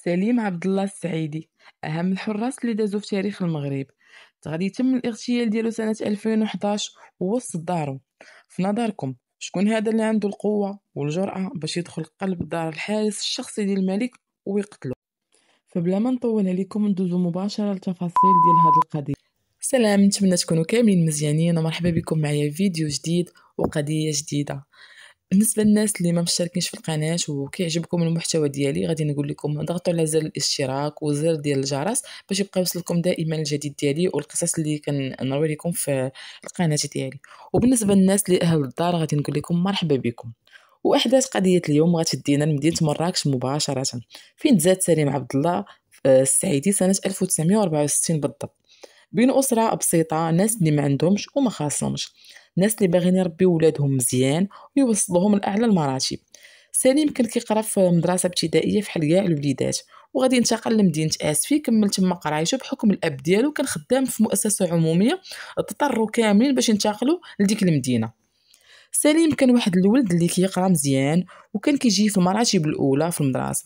سليم عبد الله السعيدي أهم الحراس اللي دازو في تاريخ المغرب. غادي يتم الاغتيال ديالو سنة 2011 ووسط دارو. في نظركم شكون هذا اللي عنده القوة والجرأة باش يدخل قلب دار الحارس الشخصي ديال الملك ويقتلو؟ فبلا ما نطول عليكم ندوزو مباشرة للتفاصيل ديال هاد القضية. سلام، نتمنى تكونوا كاملين مزيانين ومرحبا بكم معايا في فيديو جديد وقضية جديدة. بالنسبه للناس اللي ما مشتركينش في القناه وكيعجبكم المحتوى ديالي، غادي نقول لكم ضغطوا على زر الاشتراك وزر ديال الجرس باش يبقى يوصلكم دائما الجديد ديالي والقصص اللي كنروي لكم في القناه ديالي. وبالنسبه للناس اللي اهل الدار غادي نقول لكم مرحبا بكم. واحداث قضيه اليوم غتدينا لمدينه مراكش مباشره، فين تزاد سليم عبد الله السعيدي سنه 1964 بالضبط، بين أسرة بسيطة، ناس اللي ما عندهمش وما خاصهمش، ناس اللي باغيين يربيو ولادهم مزيان ويوصلوهم لأعلى المراتب. سليم كان كيقرا في مدرسة ابتدائية فحال كاع الوليدات، وغادي ينتقل لمدينة آسفي كمل تما قرايته بحكم الأب ديالو كان خدام في مؤسسة عمومية. اضطروا كاملين باش ينتقلوا لديك المدينة. سليم كان واحد الولد اللي كيقرا مزيان وكان كيجي في المراتب الأولى في المدرسة،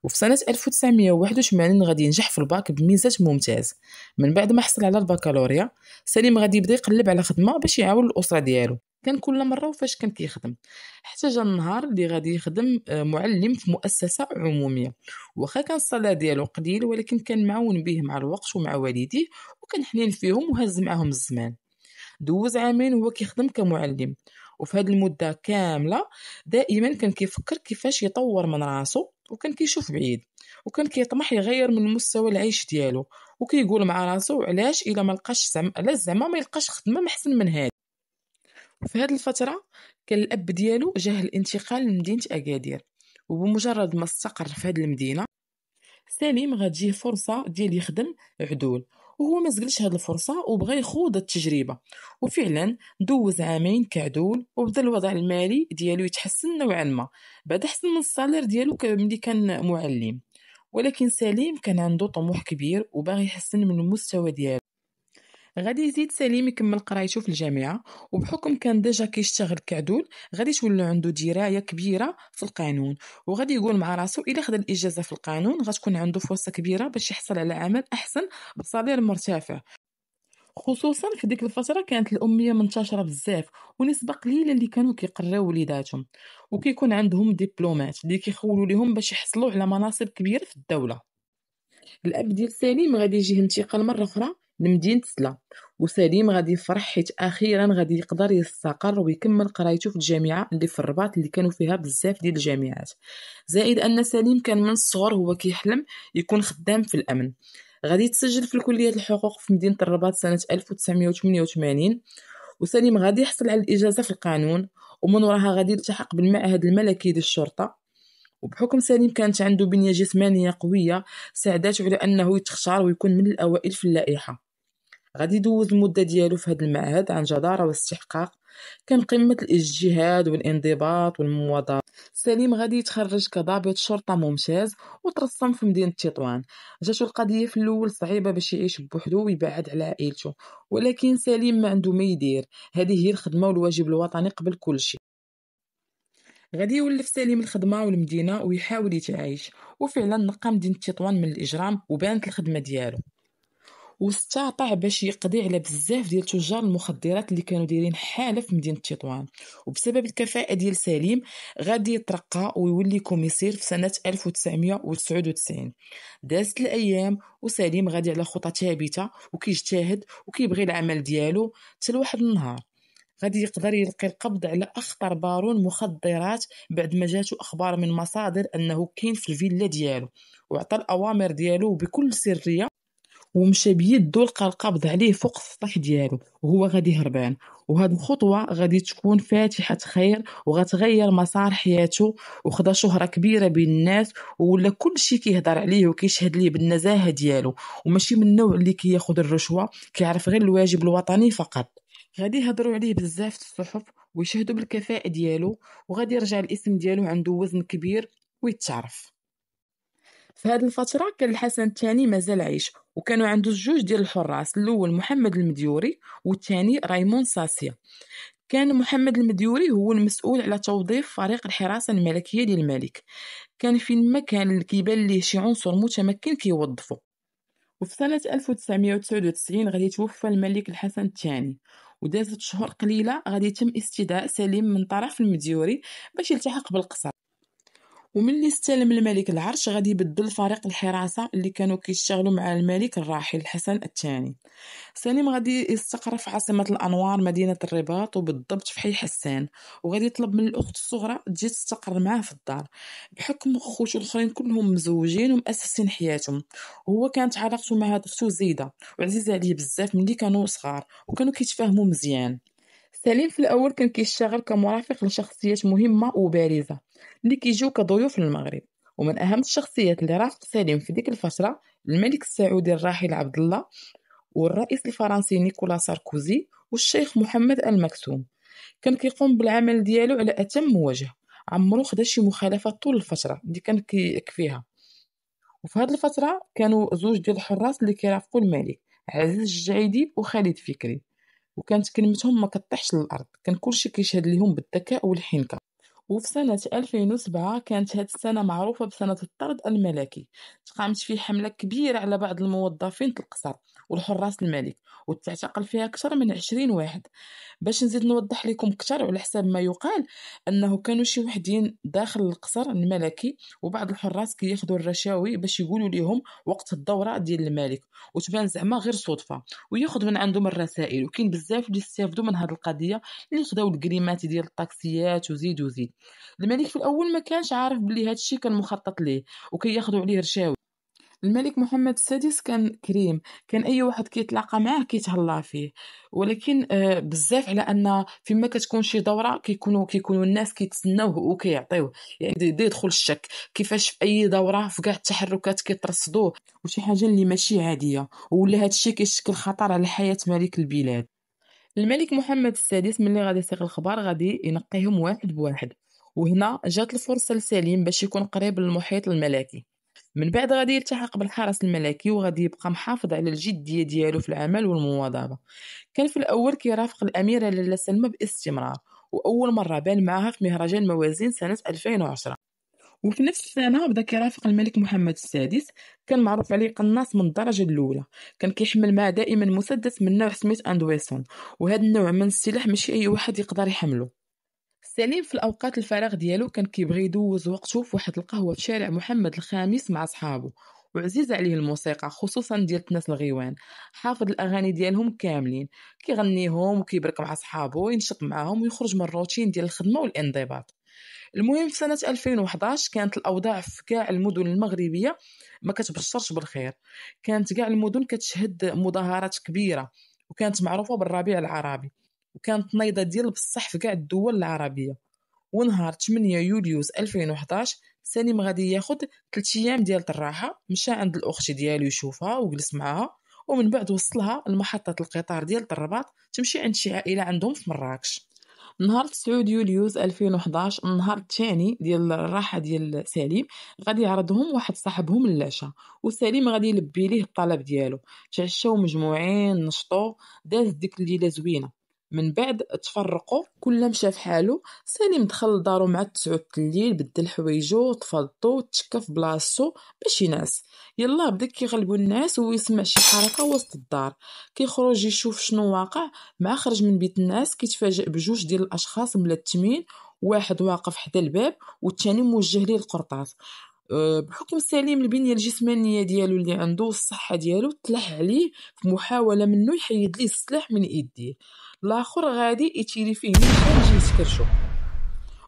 وفي سنة 1981 غادي ينجح في الباك بميزات ممتاز. من بعد ما حصل على البكالوريا، سليم غادي يبدا يقلب على خدمة باش يعاون الأسرة ديالو. كان كل مرة وفاش كان كيخدم، حتى جا النهار اللي غادي يخدم معلم في مؤسسة عمومية. واخا كان الصلاة ديالو قليل ولكن كان معاون به مع الوقت ومع والديه، وكان حنين فيهم وهز معاهم الزمان. دوز عامين وهو كيخدم كمعلم، وفي هذه المدة كاملة دائما كان كيفكر كيفاش يطور من راسو، وكان كيشوف بعيد، وكان كيطمح يغير من مستوى العيش ديالو، وكيقول مع راسو علاش الا ما لقاش علاش زعما ما يلقاش خدمه محسن من هذه. وفي هذه الفتره كان الاب ديالو جاه الانتقال لمدينه اكادير، وبمجرد ما استقر في هذه المدينه سليم غتجيه فرصة ديال يخدم عدول. وهو ما زقلش هاد الفرصة وبغى يخوض التجربة، وفعلا دوز عامين كعدول وبدا الوضع المالي ديالو يتحسن نوعا ما، بعد احسن من الصالير ديالو ملي كان معلم. ولكن سليم كان عنده طموح كبير وباغي يحسن من المستوى ديالو. غادي يزيد سليم يكمل قرايته في الجامعة، وبحكم كان ديجا كيشتغل كعدول غادي تولي عنده دراية كبيرة في القانون، وغادي يقول مع راسو إلا خد الإجازة في القانون غتكون عنده فرصة كبيرة باش يحصل على عمل أحسن بصالير مرتفع. خصوصا في ديك الفترة كانت الأمية منتشرة بزاف، ونسبة قليلة اللي كانوا كيقراو وليداتهم وكيكون عندهم دبلومات اللي كيخولوا لهم باش يحصلوا على مناصب كبيرة في الدولة. الاب ديال سليم غادي يجيه انتقال مره اخرى لمدينه سلا، وسليم غادي يفرح حيت اخيرا غادي يقدر يستقر ويكمل قرايته في الجامعه اللي في الرباط اللي كانوا فيها بزاف ديال الجامعات. زائد ان سليم كان من الصغر هو كيحلم يكون خدام في الامن. غادي يتسجل في الكليه الحقوق في مدينه الرباط سنه 1988، وسليم غادي يحصل على الاجازه في القانون، ومن وراها غادي يلتحق بالمعهد الملكي للشرطه. وبحكم سليم كانت عنده بنية جسمانية قوية ساعدته على أنه يتختار ويكون من الأوائل في اللائحة. غادي يدوز المدة ديالو في هذا المعهد عن جدارة واستحقاق، كان قمة الاجتهاد والانضباط والمواظبة. سليم غادي يتخرج كضابط شرطة ممتاز وترسم في مدينة تطوان. جاتو القضية في الأول صعيبة باش يعيش بوحدو ويبعد على عائلته، ولكن سليم ما عنده ما يدير، هذه هي الخدمة والواجب الوطني قبل كل شيء. غادي يولف سليم الخدمة والمدينة ويحاول يتعايش، وفعلا نقى مدينة تطوان من الإجرام وبانت الخدمة ديالو، واستطاع باش يقضي على بزاف ديال تجار المخدرات اللي كانوا دايرين حالة في مدينة تطوان. وبسبب الكفاءة ديال سليم غادي يترقى ويولي كوميسير في سنة 1999. دازت الأيام وسليم غادي على خطى ثابتة وكيجتهد وكيبغي العمل ديالو، حتى لواحد النهار غادي يقدر يلقي القبض على أخطر بارون مخدرات بعد ما جاتو أخبار من مصادر أنه كاين في الفيلا ديالو، وعطى الأوامر ديالو بكل سرية، ومشى بيدو لقى القبض عليه فوق السطح ديالو وهو غادي هربان. وهاد الخطوة غادي تكون فاتحة خير وغتغير مسار حياته، وخدا شهرة كبيرة بين الناس، ولا كل شي كيهضر عليه وكيشهد ليه بالنزاهة ديالو، وماشي من النوع اللي كياخد الرشوة، كيعرف غير الواجب الوطني فقط. غادي يهضروا عليه بزاف في الصحف ويشهدوا بالكفاءة ديالو، وغادي يرجع الاسم ديالو عنده وزن كبير ويتعرف. في هذه الفترة كان الحسن الثاني مازال عايش، وكانوا عنده جوج ديال الحراس، الاول محمد المديوري والثاني رايمون ساسيا. كان محمد المديوري هو المسؤول على توظيف فريق الحراسة الملكية ديال الملك. كان فين ما كان كيبان ليه شي عنصر متمكن كيوظفو. وفي سنة 1999 غادي يتوفى الملك الحسن الثاني، ودازت شهور قليلة غادي يتم استدعاء سليم من طرف المديوري باش يلتحق بالقصر. وملي استلم الملك العرش غادي يبدل فريق الحراسة اللي كانوا كيشتغلوا مع الملك الراحل الحسن الثاني. سليم غادي يستقر في عاصمة الأنوار مدينة الرباط، وبالضبط في حي حسان، وغادي يطلب من الأخت الصغرى تجي تستقر معاه في الدار، بحكم خوتو الآخرين كلهم مزوجين ومؤسسين حياتهم. وهو كانت علاقته مع هاد اختو زيدة وعزيزة عليه بزاف ملي كانوا صغار، وكانوا كيتفاهموا مزيان. سليم في الأول كان كيشتغل كمرافق لشخصيات مهمة وبارزة اللي كيجيو كضيوف للمغرب. ومن أهم الشخصيات اللي رافق سليم في ديك الفترة الملك السعودي الراحل عبد الله، والرئيس الفرنسي نيكولا ساركوزي، والشيخ محمد المكتوم. كان كيقوم بالعمل ديالو على أتم وجه، عمرو خدا شي مخالفات طول الفترة اللي كان كيكفيها. وفي هاد الفترة كانوا زوج ديال الحراس اللي كيرافقوا الملك، عزيز الجعيدي وخالد فكري، وكانت كلمتهم ما كطيحش للأرض، كان كلشي كيشهد ليهم بالذكاء والحنكة. وفي سنة 2007 كانت هاد السنة معروفة بسنة الطرد الملكي. تقامت فيه حملة كبيرة على بعض الموظفين القصر والحراس الملك، وتعتقل فيها أكثر من 20 واحد. باش نزيد نوضح لكم اكثر، على حساب ما يقال انه كانوا شي وحدين داخل القصر الملكي وبعض الحراس كياخذوا الرشاوي باش يقولوا لهم وقت الدوره ديال الملك، وتبان زعما غير صدفه، وياخذ من عندهم الرسائل. وكاين بزاف اللي استافدوا من هذه القضيه، اللي خداو الكريمات ديال الطاكسيات وزيد وزيد. الملك في الاول ما كانش عارف بلي هذا الشيء كان مخطط ليه وكياخذوا عليه رشاوي. الملك محمد السادس كان كريم، كان اي واحد كيتلاقى معاه كيتهلا فيه. ولكن بزاف على ان فيما كتكون شي دوره كيكونوا الناس كيتسناوه وكيعطيوه، يعني بدا يدخل الشك كيفاش في اي دوره في كاع التحركات كيترصدوه، وشي حاجه اللي ماشي عاديه، ولا هذا الشيء كيشكل خطر على حياه ملك البلاد. الملك محمد السادس ملي غادي يسيق الخبر غادي ينقيهم واحد بواحد، وهنا جات الفرصه لسليم باش يكون قريب للمحيط الملكي. من بعد غادي يلتحق بالحرس الملكي، وغادي يبقى محافظ على الجدية ديالو في العمل والمواظبة. كان في الأول كيرافق الأميرة لاله سلمى باستمرار، وأول مرة بان معاها في مهرجان موازين سنة 2010. وفي نفس السنة بدا كيرافق الملك محمد السادس. كان معروف عليه قناص من الدرجة الأولى، كان كيحمل معاه دائما مسدس من نوع سميث أند ويسون، وهذا النوع من السلاح ماشي أي واحد يقدر يحمله. سليم في الأوقات الفراغ ديالو كان كيبغي يدوز وقته في واحد القهوة في شارع محمد الخامس مع صحابه، وعزيز عليه الموسيقى خصوصا ديال الناس الغيوان. حافظ الأغاني ديالهم كاملين، كيغنيهم وكيبرك مع صحابه وينشط معاهم ويخرج من الروتين ديال الخدمة والانضباط. المهم في سنة 2011 كانت الأوضاع في كاع المدن المغربية ما كتبشرش بالخير. كانت كاع المدن كتشهد مظاهرات كبيرة، وكانت معروفة بالربيع العربي، وكانت نيضة ديال بصح في كاع الدول العربية. ونهار 8 يوليوز 2011 سليم غادي ياخد 3 ايام ديال الراحه، مشى عند الاخت ديالو يشوفها وجلس معاها، ومن بعد وصلها لمحطه القطار ديال الرباط تمشي عند شي عائله عندهم في مراكش. نهار 9 يوليوز 2011 النهار الثاني ديال الراحه ديال سليم، غادي يعرضهم واحد صاحبهم للعشاء، وسليم غادي يلبي ليه الطلب ديالو. تعشاو مجموعين نشطو، داز ديك الليله زوينه. من بعد تفرقوا كل مشى في حاله. سليم دخل لدارو مع 9 الليل، بدل حوايجو طفى الضو تشكى في بلاصتو باش ينعس. يلا بدا كيغلبوا الناس ويسمع شي حركه وسط الدار، كيخرج يشوف شنو واقع. مع خرج من بيت الناس كيتفاجئ بجوج ديال الاشخاص ملتمين، واحد واقف حدا الباب والثاني موجه ليه القرطاس. بحكم سليم البنيه الجسمانيه ديالو اللي عنده والصحه ديالو تلح عليه في محاوله منه يحيد ليه السلاح من يديه. الاخر غادي يتيري فيه نيشان يجي يسكرشو،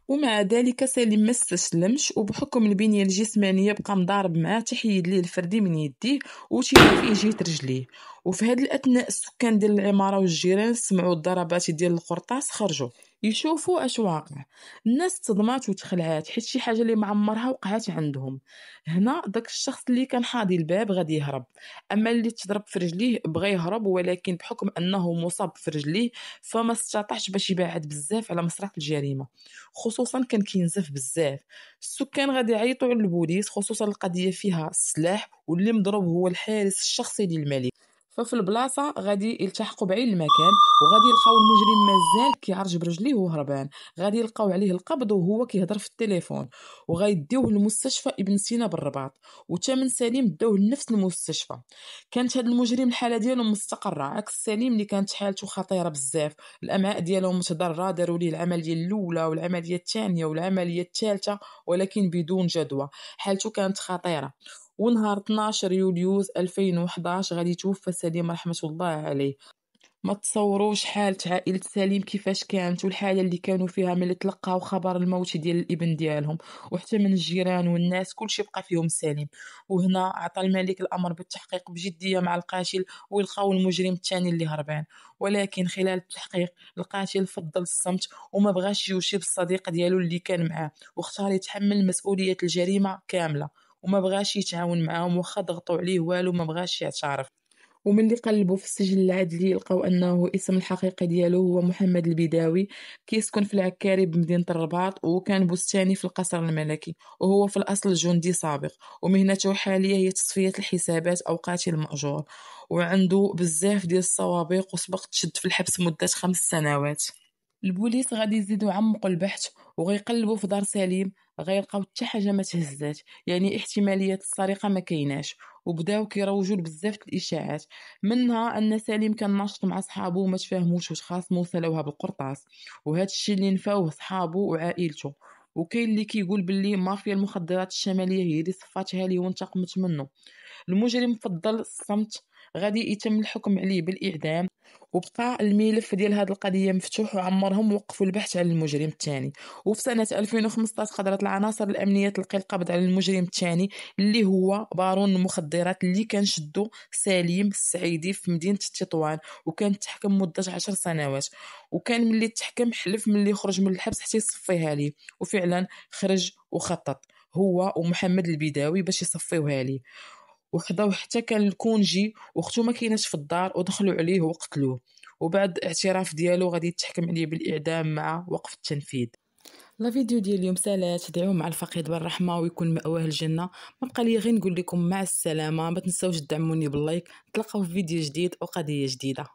ومع ذلك سليم ما استسلمش، وبحكم البنيه الجسمانيه بقى مضارب معاه تحيد ليه الفردي من يديه وتيري فيه جهه رجليه. وفي هذا الاثناء السكان ديال العماره والجيران سمعوا الضربات ديال القرطاس، خرجوا يشوفوا اش واقع. الناس تصدمات وتخلعات حيت شي حاجه اللي معمرها وقعات عندهم. هنا داك الشخص اللي كان حاضي الباب غادي يهرب، اما اللي تضرب في رجليه بغى يهرب، ولكن بحكم انه مصاب في رجليه فما استطاعش باش يبعد بزاف على مسرح الجريمه، خصوصا كان كينزف بزاف. السكان غادي يعيطوا على البوليس، خصوصا القضيه فيها السلاح، واللي مضروب هو الحارس الشخصي للملك. ففي البلاصة غادي يلتحقوا بعين المكان وغادي يلقاو المجرم مازال كيعرج برجليه وهربان. غادي يلقاو عليه القبض وهو كيهضر في التليفون، وغيديوه لمستشفى ابن سينا بالرباط، وثمن سليم داوه لنفس المستشفى. كانت هذا المجرم الحالة ديالو مستقرة عكس سليم اللي كانت حالته خطيرة بزاف. الأمعاء ديالو متضررة، داروا ليه العملية الأولى والعملية الثانية والعملية الثالثة ولكن بدون جدوى. حالته كانت خطيرة. ونهار 12 يوليوز 2011 غادي توفى سليم رحمة الله عليه. ما تصوروش حالة عائلة سليم كيفاش كانت والحالة اللي كانوا فيها ملي تلقاو خبر الموت ديال الابن ديالهم، وحتى من الجيران والناس كلشي بقى فيهم سليم. وهنا عطى الملك الأمر بالتحقيق بجدية مع القاتل ويلقاو المجرم الثاني اللي هربان. ولكن خلال التحقيق القاتل فضل الصمت وما بغاش يوشي بالصديق ديالو اللي كان معاه، واختار يتحمل مسؤولية الجريمة كاملة وما بغاش يتعاون معاهم واخا ضغطوا عليه والو ما بغاش يعترف. وملي قلبوا في السجل العدلي لقاو انه اسم الحقيقي ديالو هو محمد البداوي، كيسكن في العكاري بمدينة الرباط، وكان بستاني في القصر الملكي، وهو في الاصل جندي سابق، ومهنته الحالية هي تصفية الحسابات او قاتل مأجور، وعنده بزاف ديال السوابق وسبق تشد في الحبس مدة 5 سنوات. البوليس غادي يزيدو يعمقوا البحث وغيقلبوا في دار سليم، غيلقاو حتى حاجه ما تهزات، يعني احتماليه السرقه ما كايناش. وبداو كيروجوا بزاف الاشاعات، منها ان سليم كان ناشط مع صحابه وما تفاهموش واش خاصمو وصلوها بالقرطاس، وهذا الشيء اللي نفاوه صحابه وعائلته. وكاين اللي كيقول باللي مافيا المخدرات الشماليه هي اللي صفاتها ليه وانتقمت منه. المجرم فضل الصمت، غادي يتم الحكم عليه بالإعدام. وبقى الملف ديال هذه القضية مفتوح وعمرهم وقفوا البحث على المجرم الثاني. وفي سنة 2015 قدرت العناصر الأمنية تلقي القبض على المجرم الثاني اللي هو بارون المخدرات اللي كان شدو سليم السعيدي في مدينة تطوان، وكان تحكم مدة 10 سنوات. وكان ملي تحكم حلف ملي يخرج من الحبس حتى يصفيها ليه، وفعلا خرج وخطط هو ومحمد البداوي باش يصفيوها ليه. وحداو حتى كان الكونجي واختو ما كايناش في الدار ودخلوا عليه وقتلوه. وبعد اعتراف ديالو غادي يتحكم عليه بالاعدام مع وقف التنفيذ. لا فيديو ديال اليوم سالات، دعوه مع الفقيد بالرحمه ويكون مأواه الجنه. ما بقى لي غير نقول لكم مع السلامه، ما تنساوش تدعموني باللايك. نتلاقاو في فيديو جديد وقضيه جديده.